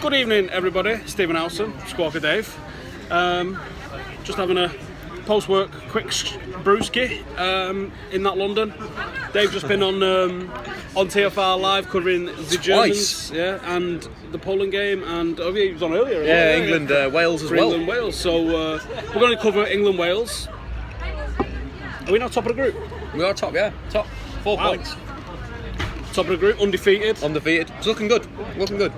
Good evening, everybody. Stephen Howson, Squawker Dave. Just having a post-work quick brewski in that London. Dave's just been on TFR Live covering the Germans, and the Poland game, and he was on earlier. England, Wales as well. England, Wales. So we're going to cover England, Wales. Are we now top of the group? We are top, top. 4 points. Top of the group, undefeated. It's looking good.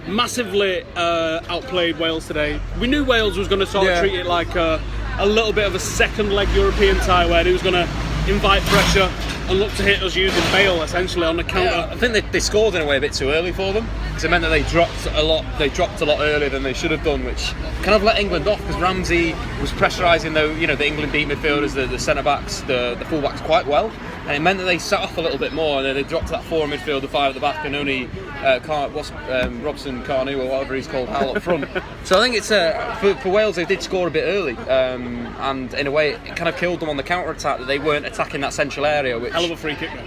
Massively outplayed Wales today. We knew Wales was going to sort of treat it like a little bit of a second leg European tie, where he was going to invite pressure and look to hit us using Bale essentially on the counter. I think they scored in a way a bit too early for them, because it meant that they dropped a lot. They dropped a lot earlier than they should have done, which kind of let England off, because Ramsey was pressurising the England deep midfielders, the centre backs, the full backs quite well. And it meant that they sat off a little bit more, and then they dropped to that 4 in midfield, the 5 at the back, and only Robson, Carnew, or whatever he's called, Hal up front. So I think it's for Wales, they did score a bit early, and in a way it kind of killed them on the counter attack, that they weren't attacking that central area. Which, hell of a free kick, though.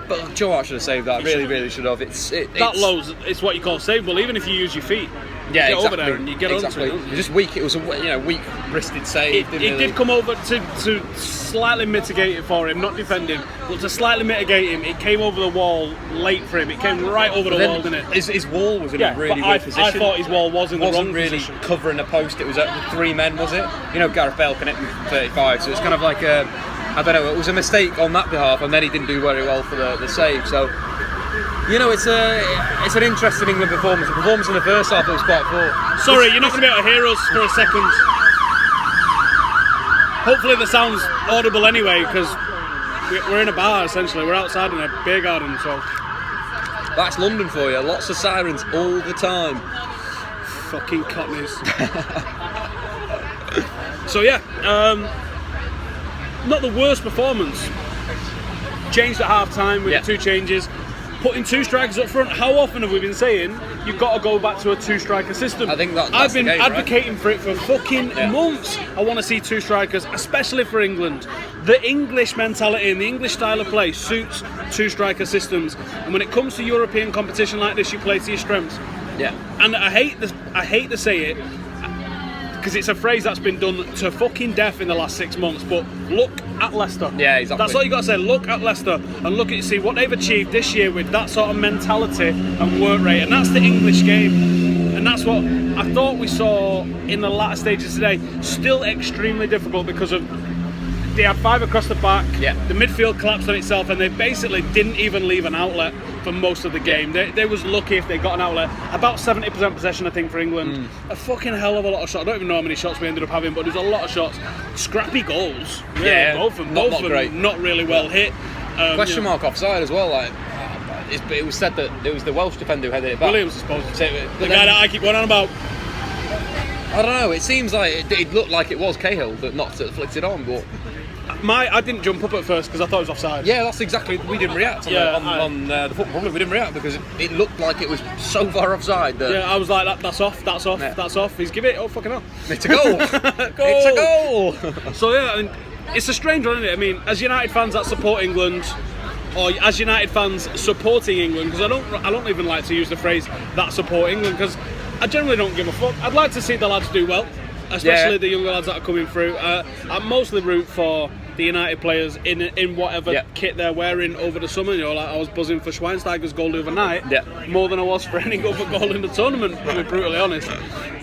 But Joe Hart should have saved that. Really should have. That low's it's what you call saveable, even if you use your feet. Yeah, get exactly. over there and you get onto it. You're just weak. It was a weak-wristed save. It did come over to slightly mitigate it for him, not defend him, but to slightly mitigate him. It came over the wall late for him. It came right over the wall, didn't it? His wall was in a really weird position. I thought his wall was in the wrong really position. Covering the post. It was at 3 men, was it? Gareth Bale connected from 35, so it's kind of like I don't know. It was a mistake on that behalf, and then he didn't do very well for the save. So. It's an interesting England performance. The performance in the first half was quite poor. Sorry, you're not going to be able to hear us for a second. Hopefully the sound's audible anyway, because we're in a bar essentially. We're outside in a beer garden, so... That's London for you. Lots of sirens all the time. Fucking cockneys. So not the worst performance. Changed at half-time with the 2 changes. Putting 2 strikers up front. How often have we been saying you've got to go back to a 2-striker system? I think that's I've been the game, advocating for it for fucking months. I want to see 2 strikers, especially for England. The English mentality and the English style of play suits 2-striker systems. And when it comes to European competition like this, you play to your strengths. Yeah. And I hate to say it, because it's a phrase that's been done to fucking death in the last 6 months, but look at Leicester. Yeah, exactly. That's all you got to say. Look at Leicester and see what they've achieved this year with that sort of mentality and work rate, and that's the English game. And that's what I thought we saw in the latter stages today. Still extremely difficult, because of they had 5 across the back. Yeah. The midfield collapsed on itself, and they basically didn't even leave an outlet for most of the game. They was lucky if they got an outlet. About 70% possession, I think, for England. A fucking hell of a lot of shots. I don't even know how many shots we ended up having, but there's a lot of shots. Scrappy goals. Really, both of them. Not great. Not really well hit. Question mark offside as well. It was said that it was the Welsh defender who headed it back. Williams, I suppose. The guy that I keep going on about. I don't know. It seems like it looked like it was Cahill that flicked it on, but. I didn't jump up at first because I thought it was offside. Yeah, that's exactly. We didn't react on the football problem. We didn't react because it looked like it was so far offside. That I was like, that's off. He's give it. Oh, fucking hell. It's a goal. It's a goal. So it's a strange one, isn't it? I mean, as United fans that support England, or as United fans supporting England, because I don't even like to use the phrase that support England, because I generally don't give a fuck. I'd like to see the lads do well, especially the younger lads that are coming through. I mostly root for the United players in whatever kit they're wearing over the summer. Like I was buzzing for Schweinsteiger's goal the other night, more than I was for any other goal in the tournament, to be brutally honest.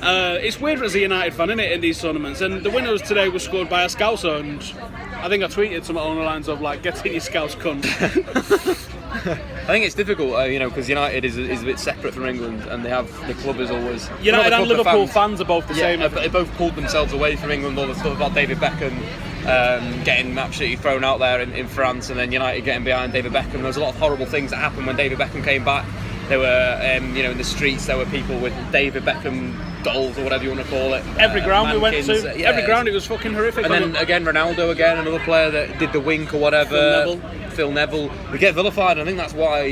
It's weird as a United fan, isn't it, in these tournaments? And the winners today was scored by a Scouser, and I think I tweeted something along the lines of like, "Get in your Scouts, cunt." I think it's difficult, because United is a bit separate from England, and they have the club is always. United and Liverpool fans are both the same. They both pulled themselves away from England. All the stuff about David Beckham getting absolutely thrown out there in France, and then United getting behind David Beckham. There was a lot of horrible things that happened when David Beckham came back. There were, in the streets, there were people with David Beckham dolls or whatever you want to call it. Every ground we went to, every ground, it was fucking horrific. And then again, Ronaldo again, another player that did the wink or whatever. Phil Neville. They get vilified, and I think that's why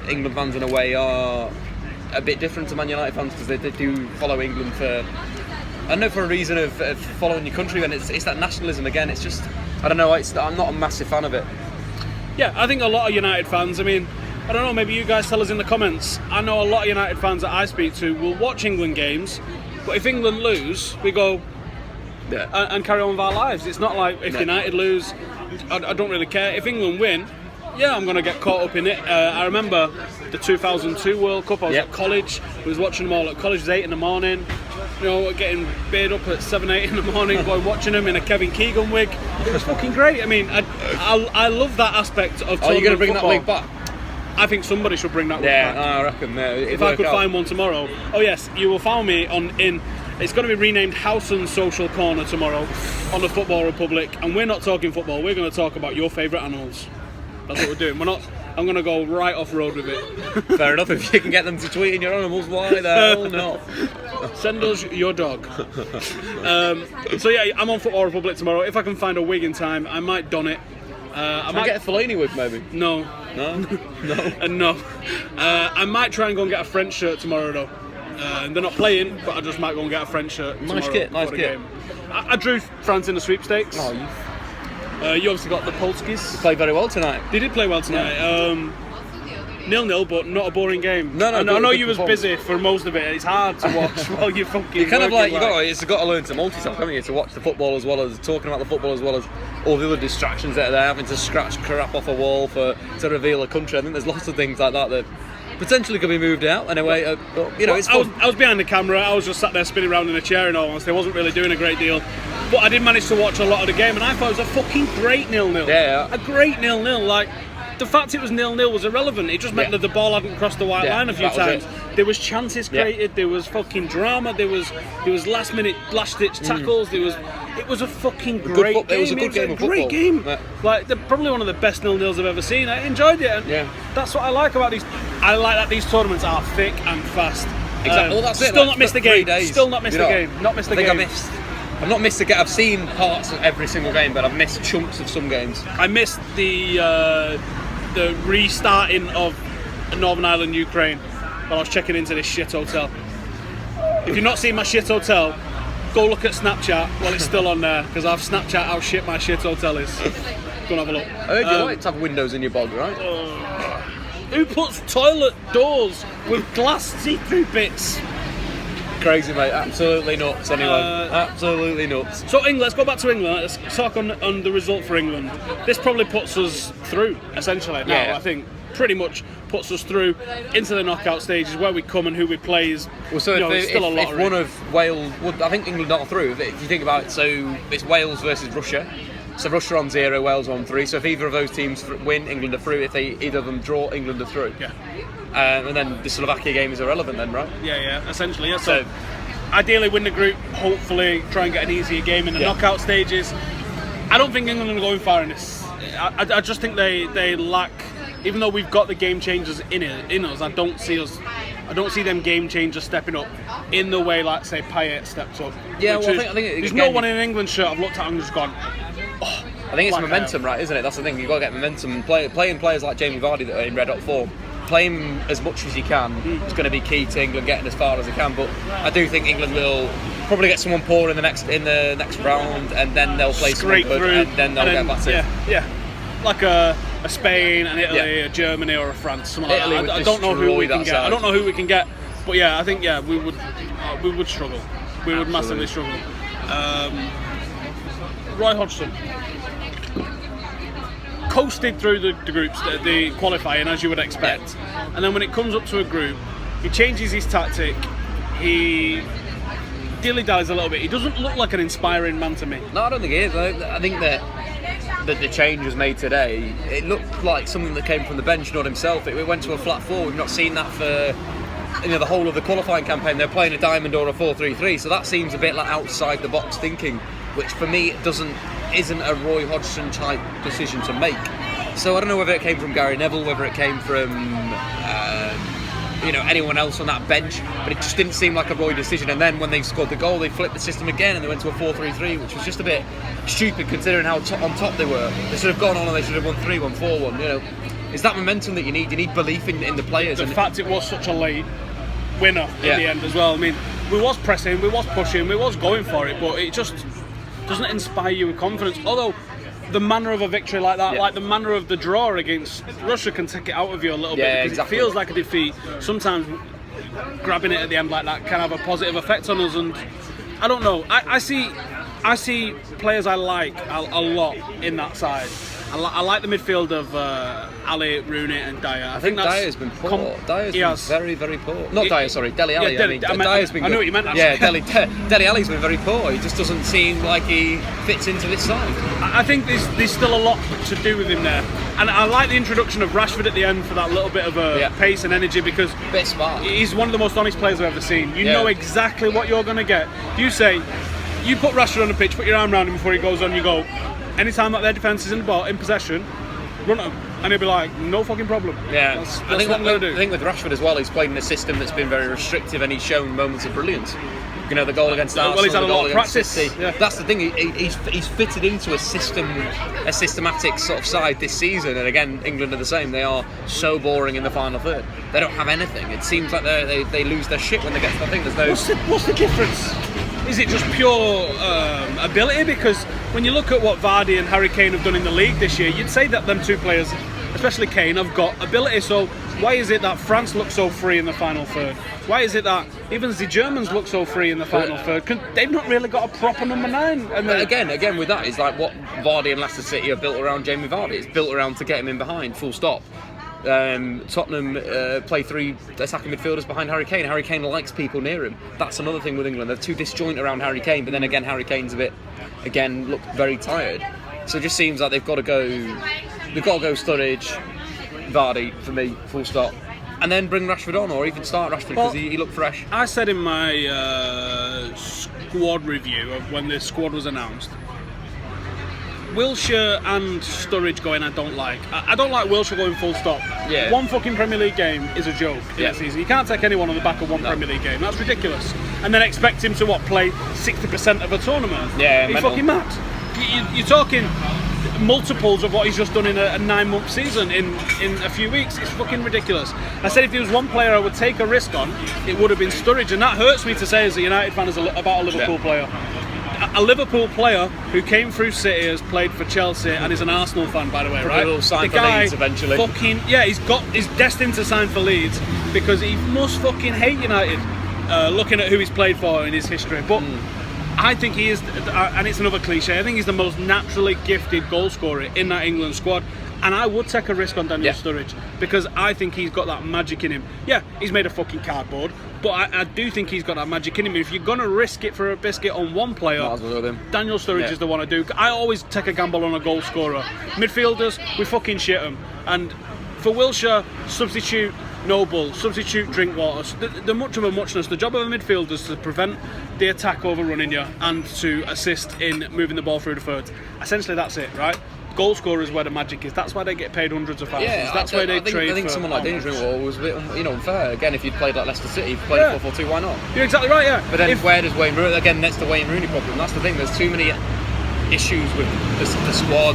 England fans in a way are a bit different to Man United fans, because they do follow England for, I don't know, for a reason of following your country, and it's that nationalism again. It's just, I don't know, I'm not a massive fan of it. Yeah, I think a lot of United fans, I mean, I don't know, maybe you guys tell us in the comments. I know a lot of United fans that I speak to will watch England games, but if England lose, we go and carry on with our lives. It's not like if United lose, I don't really care. If England win, yeah, I'm going to get caught up in it. I remember the 2002 World Cup. I was at college. I was watching them all at college. It was 8 in the morning. You know, getting baited up at 7, 8 in the morning, going watching them in a Kevin Keegan wig. It was fucking great. I mean, I love that aspect of. Are you going to bring football. that wig back? I think somebody should bring that wig back. Yeah, I reckon. If I could find one tomorrow. Oh yes, you will find me in. It's going to be renamed Howson Social Corner tomorrow on the Football Republic, and we're not talking football. We're going to talk about your favourite animals. That's what we're doing. We're not. I'm going to go right off road with it. Fair enough. If you can get them to tweet in your animals, why the hell not? Send us your dog. So yeah, I'm on Football Republic tomorrow. If I can find a wig in time, I might don it. I might get a Fellaini wig, maybe. No. No. I might try and go and get a French shirt tomorrow though. They're not playing, but I just might go and get a French shirt tomorrow. Nice kit. Game. I drew France in the sweepstakes. Oh, you obviously got the Polskis. played very well tonight. They did play well tonight. Yeah. 0-0, but not a boring game. No. I know you was busy for most of it. It's hard to watch while you're fucking. You kind of like you've got to learn to multitask, haven't you? To watch the football as well as talking about the football as well as all the other distractions that are there, having to scratch crap off a wall to reveal a country. I think there's lots of things like that potentially could be moved out anyway. But, you know, it's fun. I was behind the camera. I was just sat there spinning around in a chair and all. I wasn't really doing a great deal, but I did manage to watch a lot of the game, and I thought it was a fucking great 0-0. Yeah. A great 0-0. Like, the fact it was 0-0 was irrelevant. It just meant that the ball hadn't crossed the white line a few times. There was chances created. There was fucking drama. There was last ditch tackles. It was a fucking great game. It was a good game of football. Great game. Yeah. Like, probably one of the best 0-0s I've ever seen. I enjoyed it. And that's what I like about these. I like that these tournaments are thick and fast. Exactly. Well, that's it. Still not missed the game. Still not missed the game. Not missed the game. I've not missed a game. I've seen parts of every single game, but I've missed chunks of some games. I missed the restarting of Northern Ireland, Ukraine, while I was checking into this shit hotel. If you've not seen my shit hotel, go look at Snapchat while it's still on there, because I've Snapchat how shit my shit hotel is. Go and have a look. I heard you like to have windows in your bog, right? Who puts toilet doors with glass see-through bits? Crazy, mate. Absolutely nuts, anyway. Absolutely nuts. So, England, let's go back to England. Let's talk on the result for England. This probably puts us through, essentially, now. Yeah. I think pretty much puts us through into the knockout stages. Where we come and who we play is still a lot if one of Wales... I think England are through. If you think about it, so it's Wales versus Russia. So Russia on 0, Wales on 3. So if either of those teams win, England are through. If either of them draw, England are through. Yeah. And then the Slovakia game is irrelevant then, right? Yeah, essentially, yeah. So ideally win the group, hopefully try and get an easier game in the knockout stages. I don't think England are going far in this. I just think they lack, even though we've got the game changers in us, I don't see them game changers stepping up in the way, like, say, Payet stepped up. Yeah, well, I think there's no one in an England shirt I've looked at and just gone, I think it's momentum, right, isn't it? That's the thing. You've got to get momentum. Playing players like Jamie Vardy that are in red hot form, playing as much as you can is going to be key to England getting as far as they can. But I do think England will probably get someone poor in the next round, and then they'll play someone good, and then they'll get back to yeah, like a Spain, an Italy, a Germany, or a France. Something Italy like that. I don't know who we can get. Side. I don't know who we can get, but yeah, I think we would struggle. We would massively struggle. Roy Hodgson coasted through the groups, the qualifying, as you would expect, and then when it comes up to a group, he changes his tactic. He dilly-dallies a little bit. He doesn't look like an inspiring man to me. No, I don't think he is. I think that the change was made today. It looked like something that came from the bench, not himself. It went to a flat four. We've not seen that for the whole of the qualifying campaign. They're playing a diamond or a 4-3-3, so that seems a bit like outside the box thinking, which for me isn't a Roy Hodgson type decision to make. So I don't know whether it came from Gary Neville, whether it came from anyone else on that bench, but it just didn't seem like a Roy decision. And then when they scored the goal, they flipped the system again and they went to a 4-3-3, which was just a bit stupid considering how on top they were. They should have gone on and they should have won 3-1, 4-1. It's that momentum that you need. You need belief in the players. The fact it was such a late winner in the end as well. I mean, we was pressing, we was pushing, we was going for it, but it just doesn't inspire you with confidence. Although the manner of a victory like that, Yeah. like the manner of the draw against Russia, can take it out of you a little bit because exactly. it feels like a defeat. Sometimes grabbing it at the end like that can have a positive effect on us, and I don't know. I see players I like a lot in that side. I like the midfield of Alli, Rooney, and Dyer. I think Dyer's been poor. Dyer's been very, very poor. Not Dyer, sorry, Dele Alli. Dyer's been good. I knew what you meant. Yeah, Dele Alli's been very poor. He just doesn't seem like he fits into this side. I think there's still a lot to do with him there. And I like the introduction of Rashford at the end for that little bit of pace and energy, because bit smart. He's one of the most honest players I've ever seen. You know exactly what you're going to get. You put Rashford on the pitch, put your arm around him before he goes on, you go, anytime that their defence is in the ball, in possession, run at him. And he'll be like, no fucking problem. Yeah, that's I think what I'm going to do. I think with Rashford as well, he's played in a system that's been very restrictive, and he's shown moments of brilliance. You know, the goal against Arsenal, well, he's had the a lot goal of against practice. City. Yeah. That's the thing. He's fitted into a systematic sort of side this season. And again, England are the same. They are so boring in the final third. They don't have anything. It seems like they lose their shit when they get to the thing. There's no. What's the difference? Is it just pure ability? Because when you look at what Vardy and Harry Kane have done in the league this year, you'd say that them two players, especially Kane, have got ability. So why is it that France looks so free in the final third? Why is it that even the Germans look so free in the final third? They've not really got a proper number 9. And but again, with that, it's like what Vardy and Leicester City are built around Jamie Vardy. It's built around to get him in behind, full stop. Tottenham play 3 attacking midfielders behind Harry Kane. Harry Kane likes people near him. That's another thing with England. They're too disjoint around Harry Kane, but then again, Harry Kane's look very tired. So it just seems like they've got to go Sturridge, Vardy for me, full stop, and then bring Rashford on, or even start Rashford because he looked fresh. I said in my squad review of when the squad was announced, Wilshere and Sturridge going I don't like. I don't like Wilshere going full stop. Yeah. One fucking Premier League game is a joke in a season. You can't take anyone on the back of one Premier League game. That's ridiculous. And then expect him to play 60% of a tournament. Yeah, he's fucking mad. You're talking multiples of what he's just done in a 9-month season in a few weeks. It's fucking ridiculous. I said if there was one player I would take a risk on, it would have been Sturridge, and that hurts me to say as a United fan about a Liverpool player. A Liverpool player who came through City, has played for Chelsea, and is an Arsenal fan, by the way, right? He'll sign for Leeds eventually. He's destined to sign for Leeds because he must fucking hate United, looking at who he's played for in his history. But I think he is, and it's another cliche, I think he's the most naturally gifted goal scorer in that England squad. And I would take a risk on Daniel Sturridge because I think he's got that magic in him. Yeah, he's made of fucking cardboard, but I do think he's got that magic in him. If you're going to risk it for a biscuit on one player, Daniel Sturridge is the one I do. I always take a gamble on a goal scorer. Midfielders, we fucking shit them. And for Wilshere, substitute Noble, substitute Drinkwater. The much of a muchness. The job of a midfielder is to prevent the attack overrunning you and to assist in moving the ball through the thirds. Essentially, that's it, right? Goal scorers where the magic is. That's why they get paid hundreds of thousands. Yeah, that's why they trade. I think someone like Daniel Drinkwater was a bit unfair. Again, if you'd played like Leicester City, if you played 4-4-2, why not? You're exactly right, yeah. But then where does Wayne Rooney? Again, that's the Wayne Rooney problem. That's the thing. There's too many issues with the squad,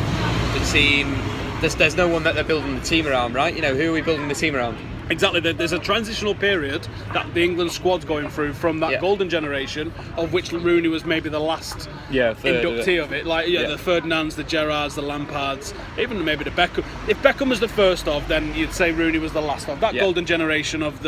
the team. There's no one that they're building the team around, right? You know, who are we building the team around? Exactly. There's a transitional period that the England squad's going through from that golden generation, of which Rooney was maybe the last inductee of it. The Ferdinands, the Gerrards, the Lampards, even maybe the Beckham. If Beckham was the first of, then you'd say Rooney was the last of. That golden generation of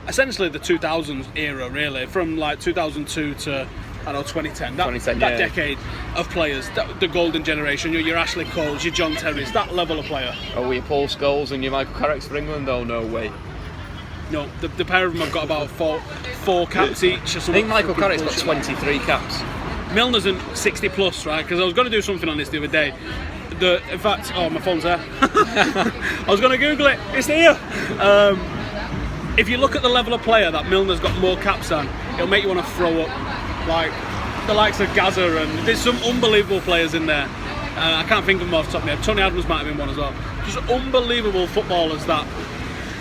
essentially the 2000s era, really, from like 2002 to 2010. That decade of players, the golden generation. Your Ashley Coles, your John Terrys, that level of player. Oh, your Paul Scholes and your Michael Carrick's for England? Oh, no way. No, the pair of them have got about four caps each. Or something. I think Michael Carrick's got 23 caps. Milner's in 60 plus, right? Because I was going to do something on this the other day. In fact, my phone's there. I was going to Google it. It's here. If you look at the level of player that Milner's got more caps than, it'll make you want to throw up. Like the likes of Gaza, and there's some unbelievable players in there. I can't think of them off the top of my head. Tony Adams might have been one as well. Just unbelievable footballers that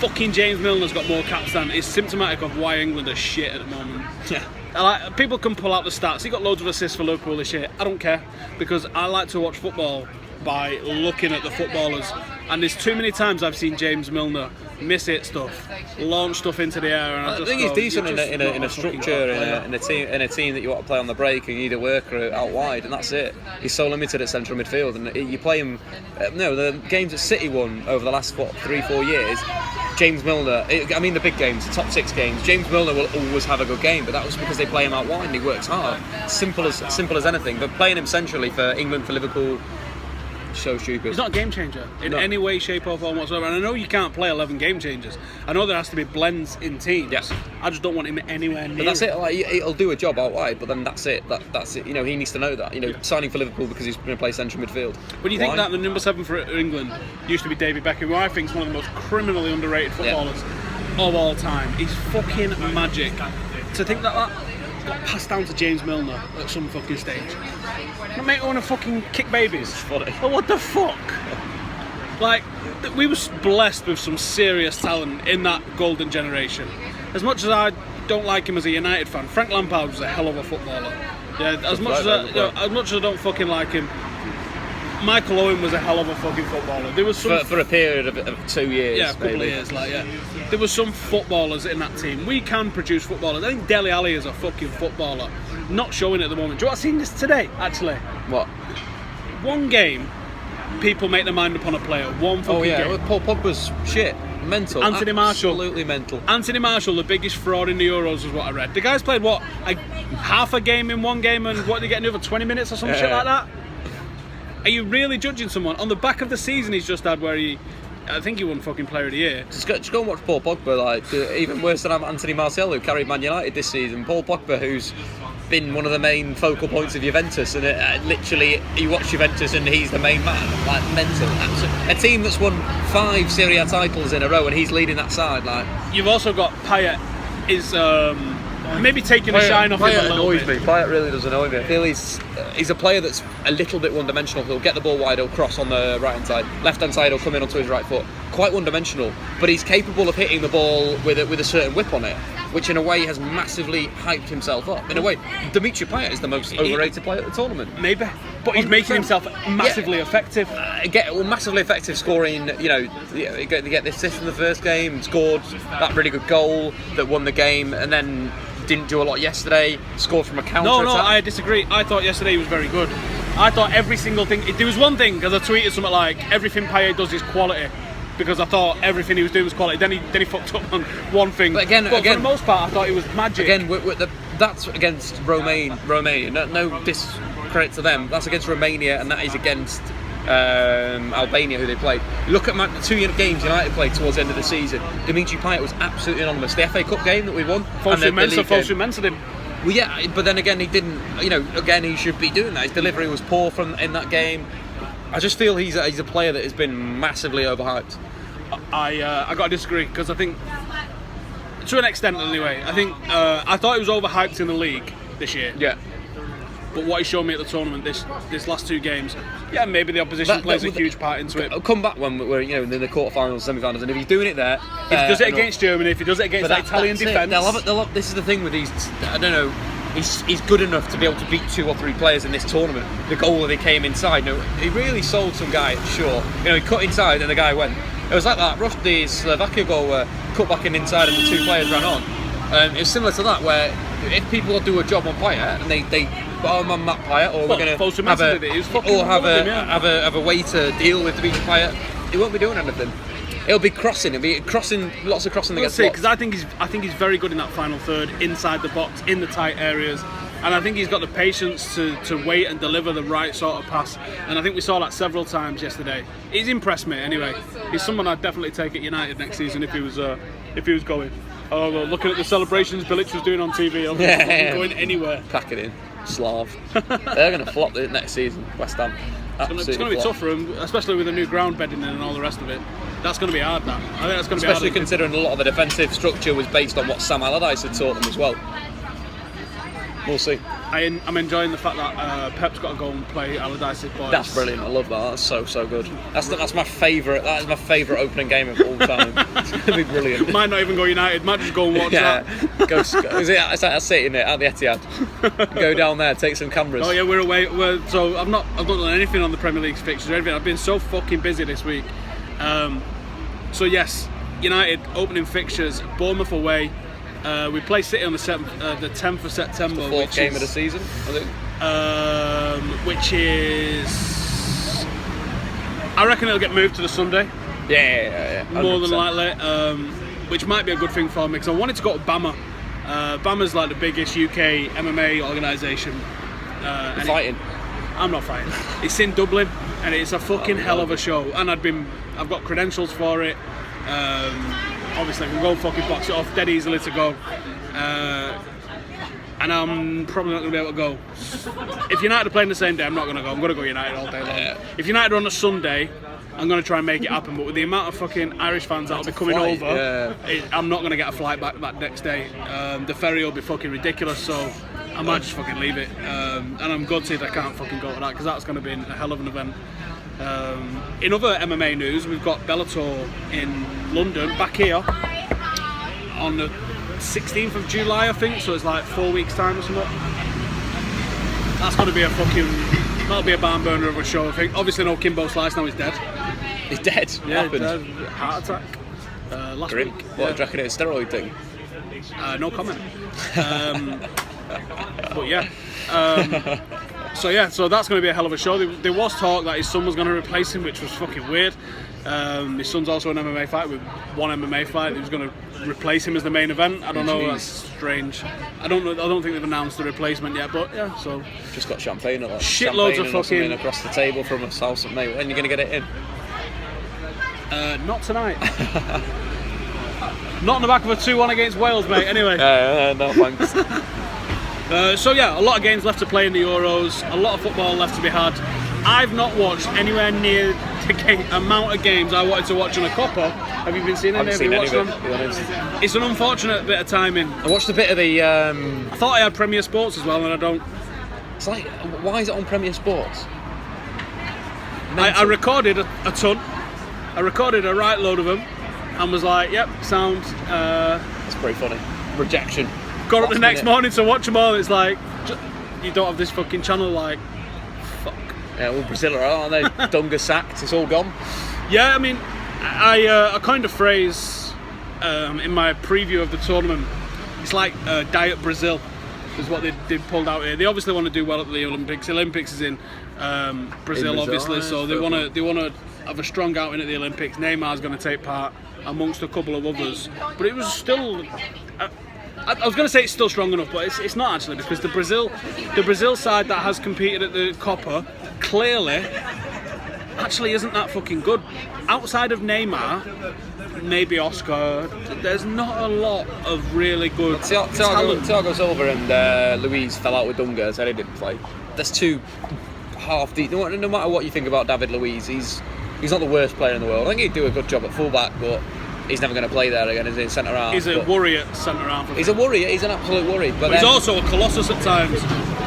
fucking James Milner's got more caps than is symptomatic of why England are shit at the moment. Yeah. People can pull out the stats. He got loads of assists for Liverpool this year. I don't care, because I like to watch football by looking at the footballers. And there's too many times I've seen James Milner miss it stuff, launch stuff into the air. And I think he's decent in a structure, in a team that you want to play on the break, and you need a worker out wide, and that's it. He's so limited at central midfield, and you play him. The games that City won over the last 3-4 years. James Milner, the big games, the top 6 games, James Milner will always have a good game, but that was because they play him out wide and he works hard. Simple as anything. But playing him centrally for England, for Liverpool, so stupid. He's not a game changer in any way, shape or form whatsoever. And I know you can't play 11 game changers. I know there has to be blends in teams. Yes. I just don't want him anywhere near. But that's it. Like, he'll do a job out wide, but then that's it. That's it. He needs to know that. Signing for Liverpool because he's going to play central midfield. But you think that the number 7 for England used to be David Beckham, who I think is one of the most criminally underrated footballers of all time. He's fucking magic. To think that got passed down to James Milner at some fucking stage. My mate want to fucking kick babies. Funny. But what the fuck? Like, we were blessed with some serious talent in that golden generation. As much as I don't like him as a United fan, Frank Lampard was a hell of a footballer. Yeah, as much as I don't fucking like him, Michael Owen was a hell of a fucking footballer. There was some for a period of 2 years. Yeah, a couple of years, There was some footballers in that team. We can produce footballers. I think Dele Alli is a fucking footballer. Not showing at the moment. Do you know what I've seen this today, actually? What? One game, people make their mind up on a player. One fucking game. Well, Paul Pogba's shit. Mental. Anthony Martial. Absolutely mental. Anthony Martial, the biggest fraud in the Euros, is what I read. The guy's played, half a game in one game, and what, they get another 20 minutes or some shit like that? Are you really judging someone on the back of the season he's just had, where I think he won fucking Player of the Year? Just go and watch Paul Pogba. Even worse than Anthony Martial, who carried Man United this season. Paul Pogba, who's been one of the main focal points of Juventus, and literally you watch Juventus and he's the main man. Like, mental. Absolutely. A team that's won 5 Serie A titles in a row, and he's leading that side. Like, you've also got Payet is maybe taking the shine off him a little bit. Payet really does annoy me. I feel he's a player that's a little bit one-dimensional. He'll get the ball wide, he'll cross on the right-hand side. Left-hand side, he'll come in onto his right foot. Quite one-dimensional, but he's capable of hitting the ball with a certain whip on it, which in a way has massively hyped himself up. In a way, Dimitri Payet is the most overrated player at the tournament. Maybe, but he's making himself massively effective. Massively effective scoring. They get the assist in the first game, scored that really good goal that won the game, and then didn't do a lot yesterday. Scored from a counter attack. No, I disagree. I thought yesterday he was very good. I thought every single thing. There was one thing, because I tweeted something like, everything Payet does is quality, because I thought everything he was doing was quality. Then he fucked up on one thing. But again, for the most part, I thought it was magic. Again, that's against Romania. No discredit to them. That's against Romania, and that is against Albania, who they played. Look at the 2 games United played towards the end of the season. Dimitri Payet was absolutely anonymous. The FA Cup game that we won, Fosu Mensah him. Well, yeah, but then again, he didn't. Again, he should be doing that. His delivery was poor in that game. I just feel he's a player that has been massively overhyped. I got to disagree, because I think, to an extent anyway, I thought he was overhyped in the league this year. Yeah. But what he showed me at the tournament this last 2 games, maybe the opposition plays a huge part into it. I'll come back when we're in the quarterfinals, semi-finals, and if he's doing it there, if he does it against Germany, if he does it against the Italian defence, this is the thing with these. I don't know. He's good enough to be able to beat 2 or 3 players in this tournament. The goal that he came inside, he really sold some guy. Sure, he cut inside and the guy went. It was like that. The Slovakia goal where cut back in inside and the 2 players ran on. It's similar to that, where if people do a job on Payet and they on Matt Payet, or we're going to have a way to deal with Dimitri Payet, he won't be doing anything. He'll be crossing. He'll be crossing, lots of crossing against blocks. Because I think he's very good in that final third, inside the box, in the tight areas, and I think he's got the patience to wait and deliver the right sort of pass. And I think we saw that several times yesterday. He's impressed me anyway. He's someone I'd definitely take at United next season if he was going. Oh, well, looking at the celebrations Bilic was doing on TV, I'm not going anywhere. Pack it in, Slav. They're going to flop next season, West Ham. It's going to be tough for them, especially with the new ground bedding in and all the rest of it. That's going to be hard, that. I think that's going to be hard. Especially considering a lot of the defensive structure was based on what Sam Allardyce had taught them as well. We'll see. I'm enjoying the fact that Pep's got to go and play Allardyce's boys. That's brilliant. I love that. That's so good. That's my favourite. That is my favourite opening game of all time. It's going to be brilliant. Might not even go United. Might just go and watch that. It's like sitting there at the Etihad. Go down there, take some cameras. Oh yeah, we're away. So I've not done anything on the Premier League's fixtures or anything. I've been so fucking busy this week. So yes, United opening fixtures, Bournemouth away. We play City on the 10th of September. The fourth game of the season, I think. Which is, I reckon it'll get moved to the Sunday. Yeah. More than likely, which might be a good thing for me because I wanted to go to BAMA. BAMA's like the biggest UK MMA organisation. Fighting. I'm not fighting. It's in Dublin, and it's a fucking hell of a show. And I've got credentials for it. Obviously, I can go and fucking box it off dead easily to go. And I'm probably not going to be able to go. If United are playing the same day, I'm not going to go. I'm going to go United all day long. Yeah. If United are on a Sunday, I'm going to try and make it happen. But with the amount of fucking Irish fans that'll be coming over, I'm not going to get a flight back that next day. The ferry will be fucking ridiculous, so I might just fucking leave it. And I'm gutted I can't fucking go to that because that's going to be a hell of an event. In other MMA news, we've got Bellator in London, back here, on the 16th of July, I think, so it's like 4 weeks' time or something. That's going to be that'll be a barn burner of a show, I think. Obviously, no Kimbo Slice, now he's dead. He's dead? Yeah, What happened? he's dead. Heart attack. Last Grim. week. What, do you reckon it's a steroid thing? No comment. But yeah. So that's going to be a hell of a show. There was talk that his son was going to replace him, which was fucking weird. His son's also an MMA fighter with one MMA fight. He was going to replace him as the main event. I don't know. That's strange. I don't know. I don't think they've announced the replacement yet. But yeah, so Just got champagne or shitloads of fucking across the table from us, Howson, mate. When are you going to get it in? Not tonight. Not on the back of a 2-1 against Wales, mate. Anyway. No thanks. So yeah, a lot of games left to play in the Euros, a lot of football left to be had. I've not watched anywhere near the amount of games I wanted to watch on a Copper. Have you been seeing any? I haven't seen any of it, them? to be honest. It's an unfortunate bit of timing. I watched a bit of the... I thought I had Premier Sports as well, and I don't. It's like, why is it on Premier Sports? I recorded a ton. I recorded a right load of them, and was like, yep, sound. It's pretty funny. Rejection. Got up the next morning to watch them all. It's like, you don't have this fucking channel, like, fuck. Yeah, well, Brazil are, aren't they? Dunga sacked, it's all gone. Yeah, I mean, I coined a phrase in my preview of the tournament. It's like Diet Brazil is what they pulled out here. They obviously want to do well at the Olympics. The Olympics is in Brazil, obviously, so they want to have a strong outing at the Olympics. Neymar's going to take part amongst a couple of others, but it was still. I was going to say it's still strong enough, but it's not actually, because the Brazil side that has competed at the Copa clearly actually isn't that fucking good. Outside of Neymar, maybe Oscar, there's not a lot of really good talent. Thiago Silva and Luiz fell out with Dunga, so they didn't play. There's two half deep. No matter what you think about David Luiz, he's not the worst player in the world. I think he'd do a good job at fullback, but he's never going to play there again, is he? Centre half. He's a worry at centre half. He's a worry. He's an absolute worry. But he's also a colossus at times.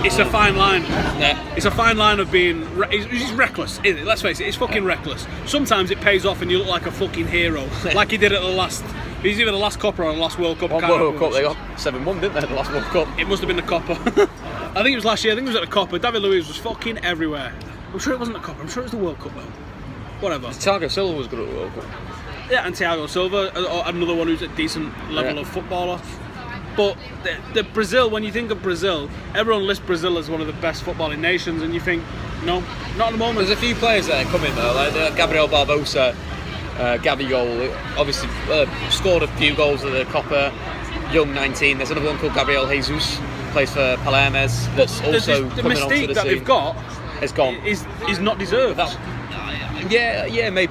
It's a fine line. Yeah. It's a fine line of being. He's reckless. Isn't it? Let's face it. It's fucking reckless. Sometimes it pays off, and you look like a fucking hero, like he did at the last. He's either the last Copper or the last World Cup. World Cup they got 7-1, didn't they? The last World Cup. It must have been the Copper. I think it was last year. I think it was at the Copper. David Luiz was fucking everywhere. I'm sure it wasn't the Copper. I'm sure it was the World Cup though. Whatever. Thiago Silva was good at the World Cup. Yeah, and Thiago Silva, another one who's a decent level of footballer. But the Brazil, when you think of Brazil, everyone lists Brazil as one of the best footballing nations, and you think, no, not at the moment. There's a few players that are coming though, like Gabriel Barbosa, Gabigol, obviously scored a few goals at the Copa, young 19. There's another one called Gabriel Jesus, plays for Palermes. That's also the coming onto mystique the that scene. they've got is gone. Is not deserved.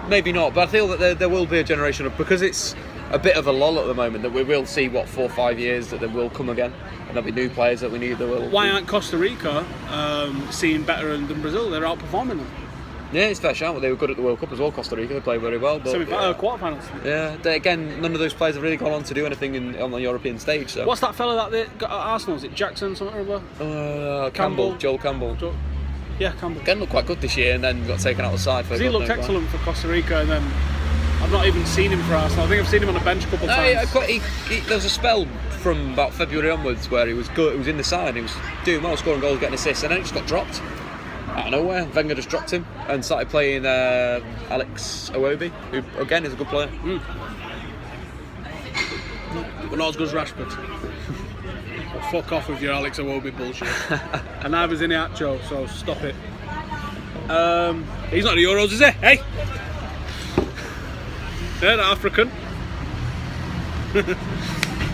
Maybe not, but I feel that there will be a generation of, because it's a bit of a lull at the moment, that we will see 4 or 5 years that they will come again, and there'll be new players that we need. Why aren't Costa Rica seen better than Brazil? They're outperforming them. Yeah, it's fair shout. They were good at the World Cup as well. Costa Rica, they played very well. But quarterfinals. Yeah, again, none of those players have really gone on to do anything on the European stage. So. What's that fella that they got at Arsenal? Is it Jackson something or other? Campbell, Joel Campbell. Yeah, Campbell. Again, looked quite good this year, and then got taken out of the side. He looked excellent for Costa Rica, and then I've not even seen him for Arsenal. I think I've seen him on the bench a couple of times. There was a spell from about February onwards where he was good. He was in the side. He was doing well, scoring goals, getting assists, and then he just got dropped out of nowhere. Wenger just dropped him and started playing Alex Iwobi, who again is a good player. but not as good as Rashford. But fuck off with your Alex Iwobi bullshit. And neither's Iheanacho, so stop it. He's not the Euros, is he? Hey! Yeah, the African.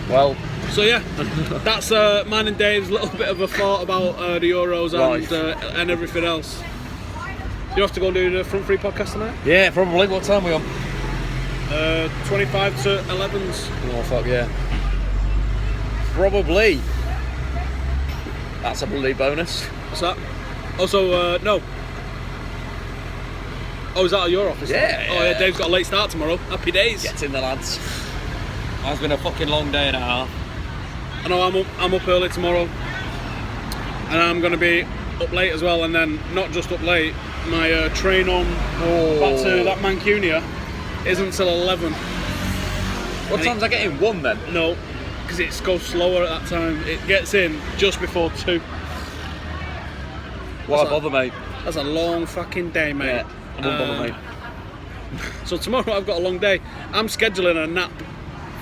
Well, so yeah, that's mine and Dave's little bit of a thought about the Euros and everything else. You have to go and do the Front Three podcast tonight? yeah, probably. What time are we on? 25 to 11s. Oh fuck yeah. Probably. That's a bloody bonus. What's that? Also, no. Oh, is that at your office? Yeah. Oh yeah, Dave's got a late start tomorrow. Happy days. Get in the lads. It's been a fucking long day and a half. I know I'm up early tomorrow, and I'm going to be up late as well. And then not just up late, my train on back to that Mancunia isn't until 11. What time's I getting? 1 then? No, because it goes slower at that time. It gets in just before 2. Why bother, mate? That's a long fucking day, mate. Yeah, I won't bother, mate. So tomorrow I've got a long day. I'm scheduling a nap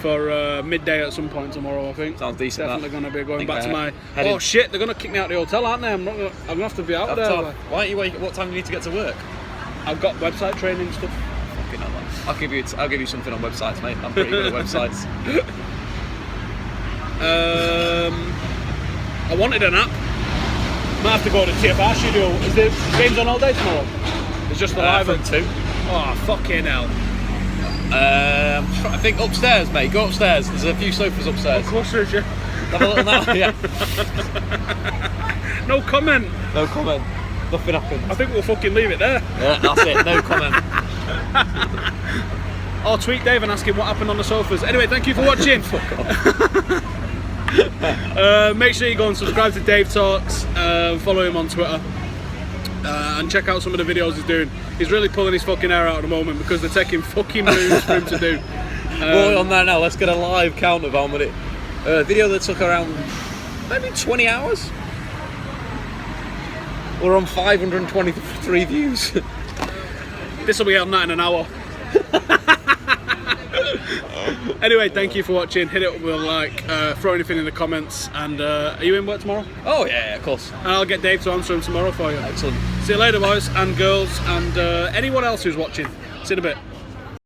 for midday at some point tomorrow, I think. Sounds decent. Definitely going to be going back to my... heading. Oh shit, they're going to kick me out of the hotel, aren't they? I'm going to have to be out there. Like. Why don't you wake? What time do you need to get to work? I've got website training stuff. Fucking hell, man. I'll give you something on websites, mate. I'm pretty good at websites. I wanted an app. Might have to go to the TFR studio. Is the games on all day tomorrow? It's just the live from 2. Oh, fucking hell. I think upstairs, mate. Go upstairs. There's a few sofas upstairs. Of course there is, yeah. Have a little nap. Yeah. No comment. No comment. Nothing happened. I think we'll fucking leave it there. Yeah, that's it. No comment. I'll tweet Dave and ask him what happened on the sofas. Anyway, thank you for watching. Fuck off. Make sure you go and subscribe to Dave Talks, follow him on Twitter, and check out some of the videos he's doing. He's really pulling his fucking hair out at the moment because they're taking fucking moves for him to do. Well, on that now, let's get a live count of how many. Video that took around maybe 20 hours. We're on 523 views. This will be on that in an hour. Anyway, thank you for watching. Hit it up with a like, throw anything in the comments, and are you in work tomorrow? Oh yeah, of course. And I'll get Dave to answer them tomorrow for you. Excellent. See you later, boys and girls, and anyone else who's watching. See you in a bit.